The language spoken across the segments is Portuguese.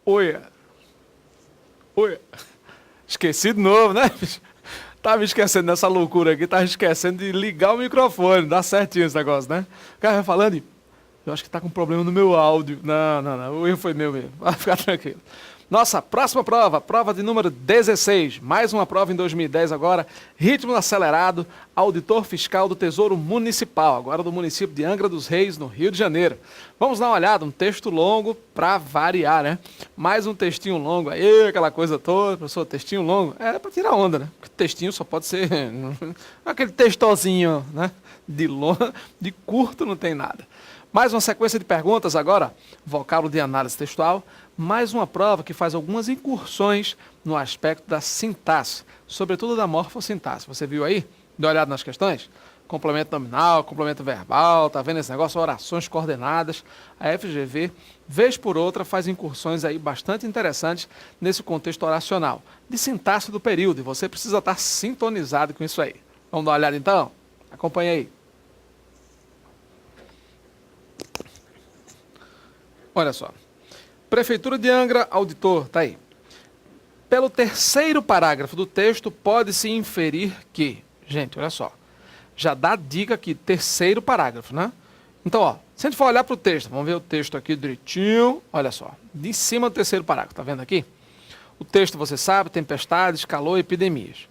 Oi. Oi. Esqueci de novo, né? Tava esquecendo dessa loucura aqui, tava esquecendo de ligar o microfone. Dá certinho esse negócio, né? O cara vai falando e eu acho que tá com problema no meu áudio. Não, não, não. O erro foi meu mesmo. Vai ficar tranquilo. Nossa próxima prova, prova de número 16. Mais uma prova em 2010 agora. Ritmo acelerado, auditor fiscal do Tesouro Municipal, agora do município de Angra dos Reis, no Rio de Janeiro. Vamos dar uma olhada, um texto longo para variar, né? Mais um textinho longo aí, aquela coisa toda. Professor, textinho longo? É para tirar onda, né? Porque textinho só pode ser aquele textozinho, né? De longo, de curto não tem nada. Mais uma sequência de perguntas agora, vocábulo de análise textual, mais uma prova que faz algumas incursões no aspecto da sintaxe, sobretudo da morfossintaxe. Você viu aí? Deu uma olhada nas questões? Complemento nominal, complemento verbal, tá vendo esse negócio? Orações coordenadas. A FGV, vez por outra, faz incursões aí bastante interessantes nesse contexto oracional, de sintaxe do período, e você precisa estar sintonizado com isso aí. Vamos dar uma olhada então? Acompanhe aí. Olha só. Prefeitura de Angra, auditor, tá aí. Pelo terceiro parágrafo do texto, pode-se inferir que... Gente, olha só. Já dá dica aqui, terceiro parágrafo, né? Então, ó, se a gente for olhar para o texto, vamos ver o texto aqui direitinho. Olha só, de cima do terceiro parágrafo, tá vendo aqui? O texto, você sabe, tempestades, calor e epidemias.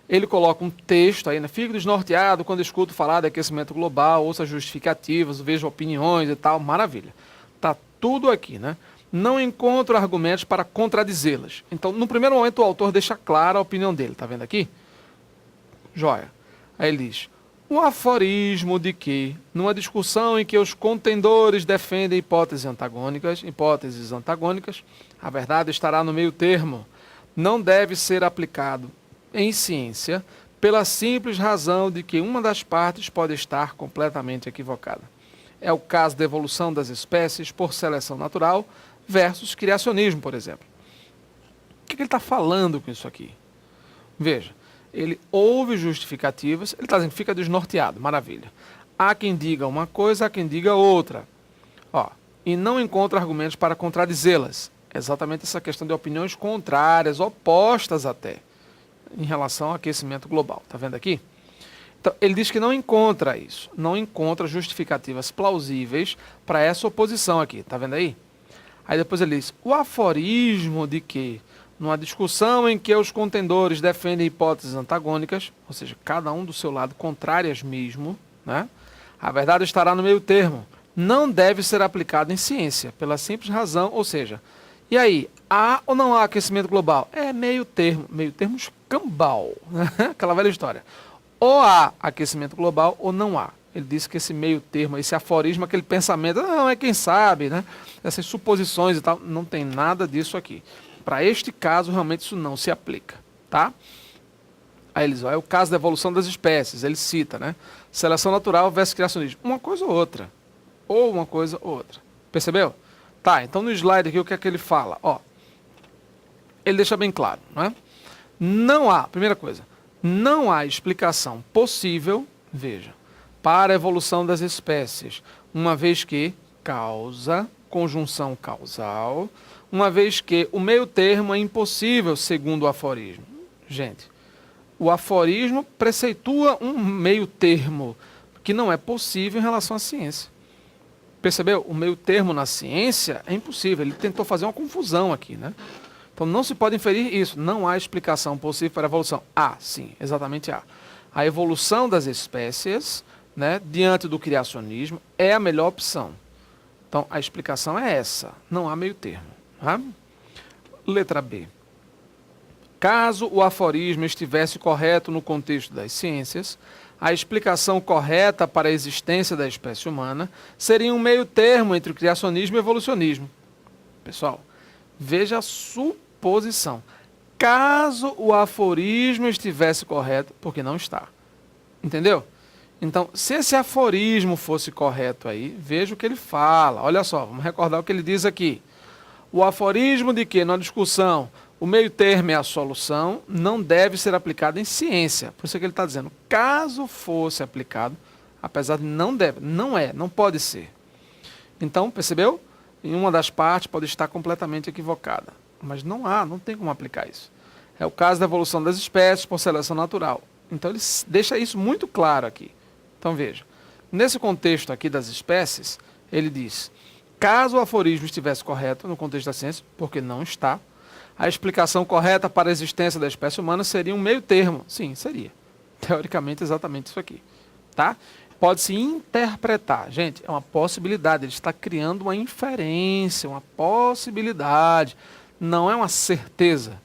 Ele coloca um texto aí, né? Fico desnorteado quando escuto falar de aquecimento global, ouça justificativas, vejo opiniões e tal, maravilha. Tá tudo aqui, né? Não encontro argumentos para contradizê-las. Então, no primeiro momento, o autor deixa clara a opinião dele. Tá vendo aqui? Joia. Aí ele diz, o aforismo de que, numa discussão em que os contendores defendem hipóteses antagônicas, a verdade estará no meio termo. Não deve ser aplicado em ciência pela simples razão de que uma das partes pode estar completamente equivocada. É o caso da evolução das espécies por seleção natural versus criacionismo, por exemplo. O que ele está falando com isso aqui? Veja, ele ouve justificativas, ele está dizendo que fica desnorteado, maravilha. Há quem diga uma coisa, há quem diga outra. Ó, e não encontra argumentos para contradizê-las. Exatamente essa questão de opiniões contrárias, opostas até, em relação ao aquecimento global. Está vendo aqui? Então, ele diz que não encontra isso, não encontra justificativas plausíveis para essa oposição aqui, tá vendo aí? Aí depois ele diz, o aforismo de que, numa discussão em que os contendores defendem hipóteses antagônicas, ou seja, cada um do seu lado, contrárias mesmo, né? A verdade estará no meio termo, não deve ser aplicado em ciência, pela simples razão, ou seja, e aí, há ou não há aquecimento global? É meio termo escambau, né? Aquela velha história. Ou há aquecimento global ou não há. Ele disse que esse meio termo, esse aforismo, aquele pensamento, não, é quem sabe, né? Essas suposições e tal, não tem nada disso aqui. Para este caso, realmente isso não se aplica, tá? Aí eles, ó, é o caso da evolução das espécies, ele cita, né? Seleção natural versus criacionismo. Uma coisa ou outra. Ou uma coisa ou outra. Percebeu? Tá, então no slide aqui, o que é que ele fala? Ó, ele deixa bem claro, né? Não há, primeira coisa, não há explicação possível, veja, para a evolução das espécies, uma vez que causa, conjunção causal, uma vez que o meio termo é impossível, segundo o aforismo. Gente, o aforismo preceitua um meio termo que não é possível em relação à ciência. Percebeu? O meio termo na ciência é impossível. Ele tentou fazer uma confusão aqui, né? Então não se pode inferir isso. Não há explicação possível para a evolução. Há, sim, exatamente há. A evolução das espécies, né, diante do criacionismo, é a melhor opção. Então a explicação é essa. Não há meio termo. Tá? Letra B. Caso o aforismo estivesse correto no contexto das ciências, a explicação correta para a existência da espécie humana seria um meio termo entre o criacionismo e o evolucionismo. Pessoal, veja a suposição. Caso o aforismo estivesse correto, porque não está. Entendeu? Então, se esse aforismo fosse correto aí, veja o que ele fala. Olha só, vamos recordar o que ele diz aqui. O aforismo de que, na discussão, o meio termo é a solução, não deve ser aplicado em ciência. Por isso é que ele está dizendo, caso fosse aplicado, apesar de não deve, não é, não pode ser. Então, percebeu? em uma das partes pode estar completamente equivocada. Mas não tem como aplicar isso. É o caso da evolução das espécies por seleção natural. Então ele deixa isso muito claro aqui. Então veja, nesse contexto aqui das espécies, ele diz, caso o aforismo estivesse correto no contexto da ciência, porque não está, a explicação correta para a existência da espécie humana seria um meio termo. Sim, seria. Teoricamente, exatamente isso aqui. Tá? Pode-se interpretar. Gente, é uma possibilidade. Ele está criando uma inferência, uma possibilidade. Não é uma certeza.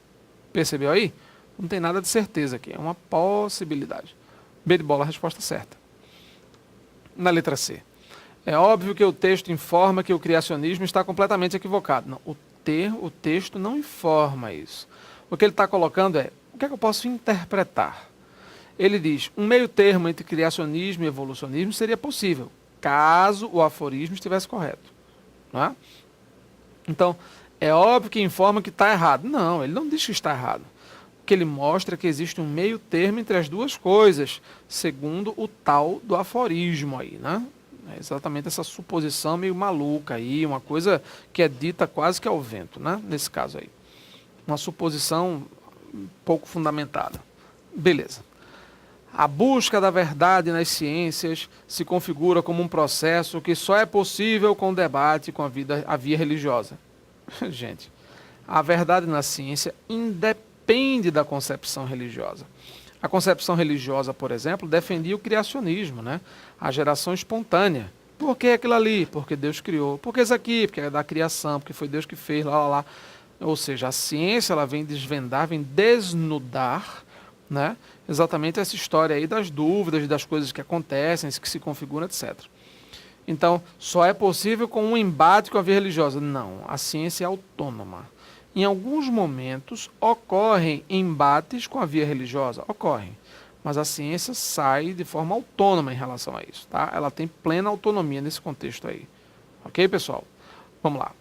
Percebeu aí? Não tem nada de certeza aqui. É uma possibilidade. B de bola, a resposta certa. Na letra C. É óbvio que o texto informa que o criacionismo está completamente equivocado. Não, o texto não informa isso. O que ele está colocando é, o que é que eu posso interpretar? Ele diz, um meio termo entre criacionismo e evolucionismo seria possível, caso o aforismo estivesse correto. Não é? Então, é óbvio que informa que está errado. Não, ele não diz que está errado. O que ele mostra é que existe um meio termo entre as duas coisas, segundo o tal do aforismo aí, né? É exatamente essa suposição meio maluca aí, uma coisa que é dita quase que ao vento, né? Nesse caso aí. Uma suposição pouco fundamentada. Beleza. A busca da verdade nas ciências se configura como um processo que só é possível com o debate com a via religiosa. Gente, a verdade na ciência independe da concepção religiosa. A concepção religiosa, por exemplo, defendia o criacionismo, né? A geração espontânea. Por que aquilo ali? Porque Deus criou. Por que isso aqui? Porque é da criação, porque foi Deus que fez, lá, lá, lá. Ou seja, a ciência ela vem desvendar, vem desnudar, né? Exatamente essa história aí das dúvidas, das coisas que acontecem, que se configuram, etc. Então, só é possível com um embate com a via religiosa. Não, a ciência é autônoma. Em alguns momentos ocorrem embates com a via religiosa, ocorrem, mas a ciência sai de forma autônoma em relação a isso, tá? Ela tem plena autonomia nesse contexto aí. Ok, pessoal? Vamos lá.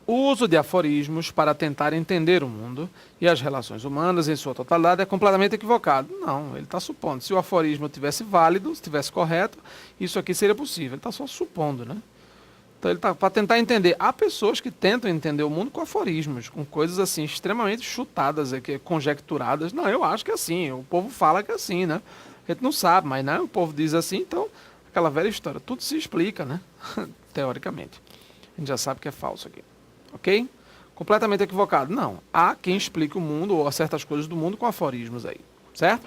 O uso de aforismos para tentar entender o mundo e as relações humanas em sua totalidade é completamente equivocado. Não, ele está supondo. Se o aforismo tivesse válido, se tivesse correto, isso aqui seria possível. Ele está só supondo, né? Então ele está para tentar entender. Há pessoas que tentam entender o mundo com aforismos, com coisas assim extremamente chutadas, conjecturadas. Não, eu acho que é assim. O povo fala que é assim, né? A gente não sabe, mas né, o povo diz assim, então aquela velha história. Tudo se explica, né? Teoricamente. A gente já sabe que é falso aqui. Ok? Completamente equivocado. Não. Há quem explique o mundo ou certas coisas do mundo com aforismos aí. Certo?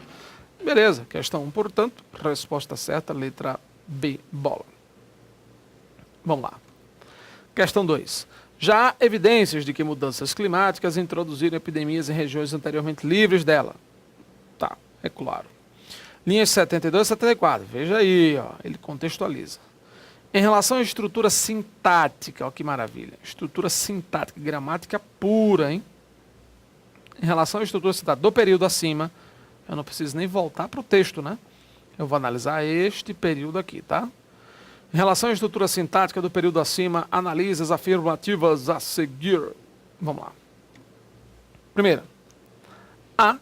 Beleza. Questão 1, portanto, resposta certa, letra B, bola. Vamos lá. Questão 2. Já há evidências de que mudanças climáticas introduziram epidemias em regiões anteriormente livres dela. Tá, é claro. Linhas 72 e 74. Veja aí, ó, ele contextualiza. Em relação à estrutura sintática, ó que maravilha. Estrutura sintática, gramática pura, hein? Em relação à estrutura sintática do período acima, eu não preciso nem voltar para o texto, né? Eu vou analisar este período aqui, tá? Em relação à estrutura sintática do período acima, analise as afirmativas a seguir. Vamos lá. Primeira. A,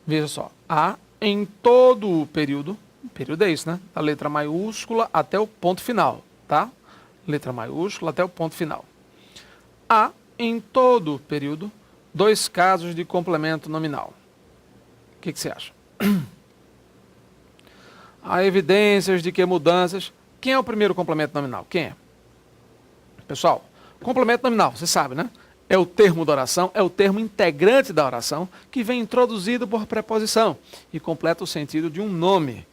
veja só, A em todo o período é isso, né? Da letra maiúscula até o ponto final, tá? Letra maiúscula até o ponto final. A em todo o período, 2 casos de complemento nominal. O que você acha? Há evidências de que mudanças... Quem é o primeiro complemento nominal? Quem é? Pessoal, complemento nominal, você sabe, né? É o termo da oração, é o termo integrante da oração que vem introduzido por preposição e completa o sentido de um nome.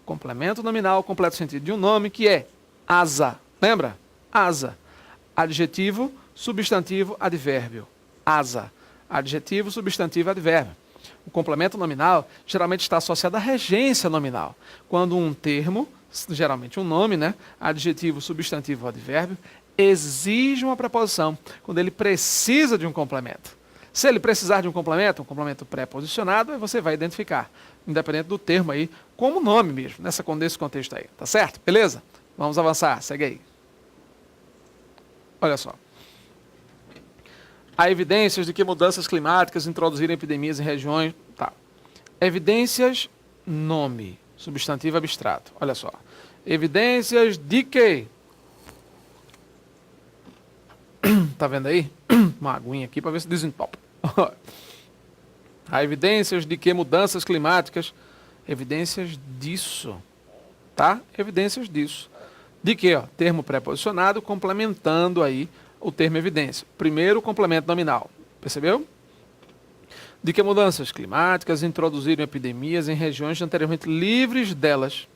Complemento nominal completa o sentido de um nome que é asa. Lembra? Asa. Adjetivo, substantivo, advérbio. Asa. Adjetivo, substantivo, advérbio. O complemento nominal geralmente está associado à regência nominal. Quando um termo, geralmente um nome, né? Adjetivo, substantivo, advérbio, exige uma preposição quando ele precisa de um complemento. Se ele precisar de um complemento pré-posicionado, aí você vai identificar, independente do termo aí, como nome mesmo, nesse contexto aí. Tá certo? Beleza? Vamos avançar, segue aí. Olha só. Há evidências de que mudanças climáticas introduziram epidemias em regiões... Tá. Evidências, nome, substantivo abstrato. Olha só. Evidências de que? Tá vendo aí? Uma aguinha aqui para ver se desentopa. Há evidências de que mudanças climáticas, evidências disso, tá? Evidências disso. De que, ó, termo preposicionado complementando aí o termo evidência. Primeiro, complemento nominal. Percebeu? De que mudanças climáticas introduziram epidemias em regiões anteriormente livres delas.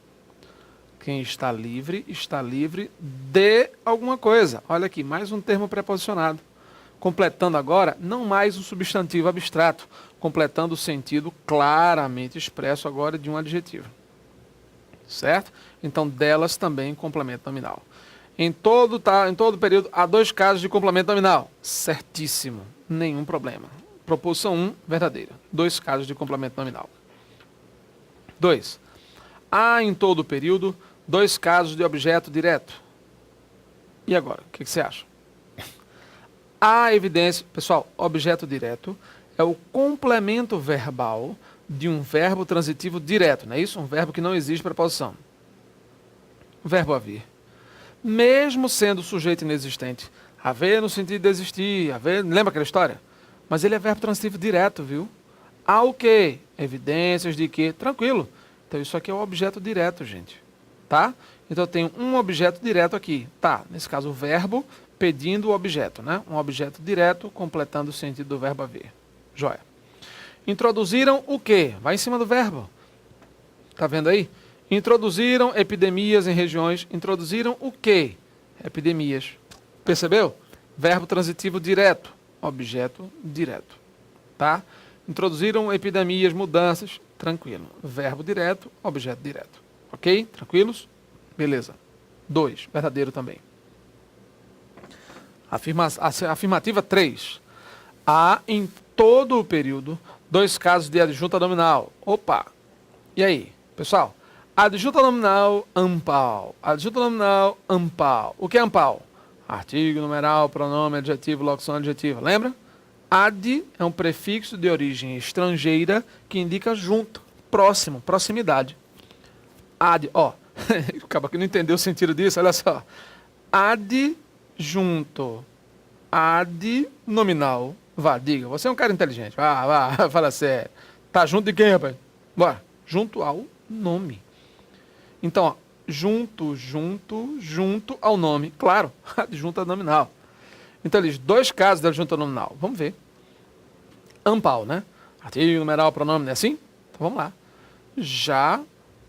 Quem está livre de alguma coisa. Olha aqui, mais um termo preposicionado. Completando agora, não mais um substantivo abstrato, completando o sentido claramente expresso agora de um adjetivo. Certo? Então, delas também complemento nominal. Em todo período, há 2 casos de complemento nominal. Certíssimo. Nenhum problema. Proposição 1, verdadeira. 2 casos de complemento nominal. 2. Há em todo período 2 casos de objeto direto. E agora? O que você acha? Há evidência... Pessoal, objeto direto é o complemento verbal de um verbo transitivo direto, não é isso? Um verbo que não exige preposição. Verbo haver. Mesmo sendo sujeito inexistente. Haver no sentido de existir. Haver, lembra aquela história? Mas ele é verbo transitivo direto, viu? Há o quê? Evidências de que... Tranquilo. Então isso aqui é o objeto direto, gente. Tá? Então eu tenho um objeto direto aqui. Tá, nesse caso o verbo pedindo o objeto, né? Um objeto direto completando o sentido do verbo haver. Joia. Introduziram o quê? Vai em cima do verbo. Tá vendo aí? Introduziram epidemias em regiões. Introduziram o quê? Epidemias. Percebeu? Verbo transitivo direto. Objeto direto. Tá? Introduziram epidemias, mudanças. Tranquilo. Verbo direto, objeto direto. Ok? Tranquilos? Beleza. 2. Verdadeiro também. Afirmativa 3. Há em todo o período 2 casos de adjunta nominal. Opa! E aí, pessoal? Adjunta nominal, ampal. Adjunta nominal, ampal. O que é ampal? Artigo, numeral, pronome, adjetivo, locução adjetiva. Lembra? Ad é um prefixo de origem estrangeira que indica junto, próximo, proximidade. Ad, ó. Acaba que não entendeu o sentido disso, olha só. Adjunto. Ad nominal. Vá, diga. Você é um cara inteligente. Vá, fala sério. Tá junto de quem, rapaz? Bora. Junto ao nome. Então, ó, junto ao nome. Claro, adjunta nominal. Então, eles 2 casos de adjunta nominal. Vamos ver. Ampal, né? Artigo, numeral, pronome, não é assim? Então, vamos lá. Já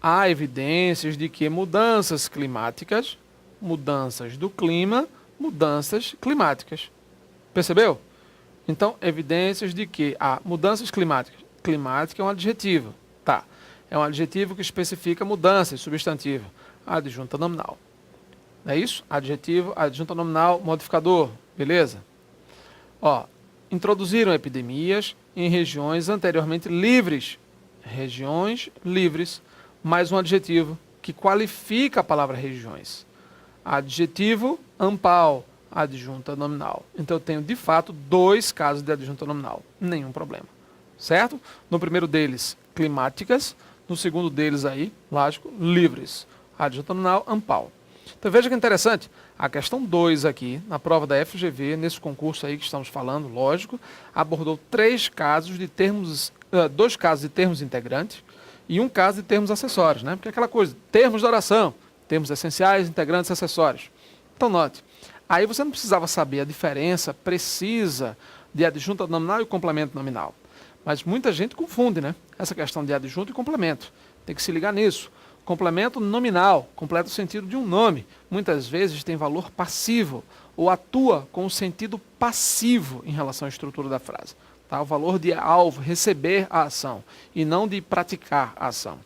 há evidências de que mudanças climáticas, mudanças do clima, mudanças climáticas. Percebeu? Então, evidências de que há mudanças climáticas. Climática é um adjetivo. Tá. É um adjetivo que especifica mudanças, substantivo. Adjunta nominal. Não é isso? Adjetivo, adjunta nominal, modificador. Beleza? Ó, introduziram epidemias em regiões anteriormente livres. Regiões livres, mais um adjetivo que qualifica a palavra regiões. Adjetivo, ampal, adjunta nominal. Então eu tenho, de fato, 2 casos de adjunta nominal. Nenhum problema. Certo? No primeiro deles, climáticas. No segundo deles aí, lógico, livres. Adjunta nominal, ampal. Então veja que interessante, a questão 2 aqui, na prova da FGV, nesse concurso aí que estamos falando, lógico, abordou 3 casos de termos, 2 casos de termos integrantes e 1 caso de termos acessórios, né? Porque é aquela coisa, termos de oração, termos essenciais, integrantes, acessórios. Então note, aí você não precisava saber a diferença precisa de adjunta nominal e complemento nominal. Mas muita gente confunde, né? Essa questão de adjunto e complemento. Tem que se ligar nisso. Complemento nominal, completa o sentido de um nome. Muitas vezes tem valor passivo, ou atua com o sentido passivo em relação à estrutura da frase. Tá? O valor de alvo, receber a ação, e não de praticar a ação.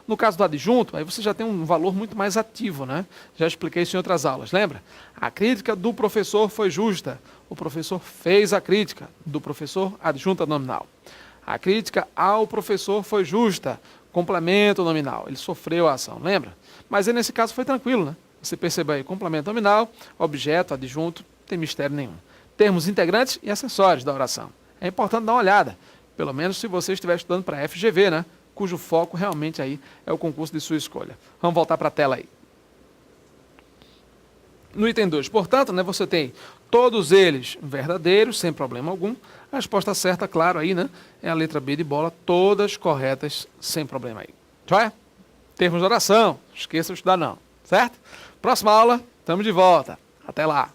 No caso do adjunto, aí você já tem um valor muito mais ativo, né? Já expliquei isso em outras aulas, lembra? A crítica do professor foi justa. O professor fez a crítica. Do professor, adjunta nominal. A crítica ao professor foi justa. Complemento nominal. Ele sofreu a ação, lembra? Mas aí, nesse caso foi tranquilo, né? Você percebeu aí, complemento nominal, objeto, adjunto, não tem mistério nenhum. Termos integrantes e acessórios da oração. É importante dar uma olhada, pelo menos se você estiver estudando para a FGV, né? Cujo foco realmente aí é o concurso de sua escolha. Vamos voltar para a tela aí. No item 2, portanto, né, você tem todos eles verdadeiros, sem problema algum. A resposta certa, claro, aí, né, é a letra B de bola, todas corretas, sem problema aí. Joia? Termos de oração, esqueça de estudar não, certo? Próxima aula, estamos de volta. Até lá.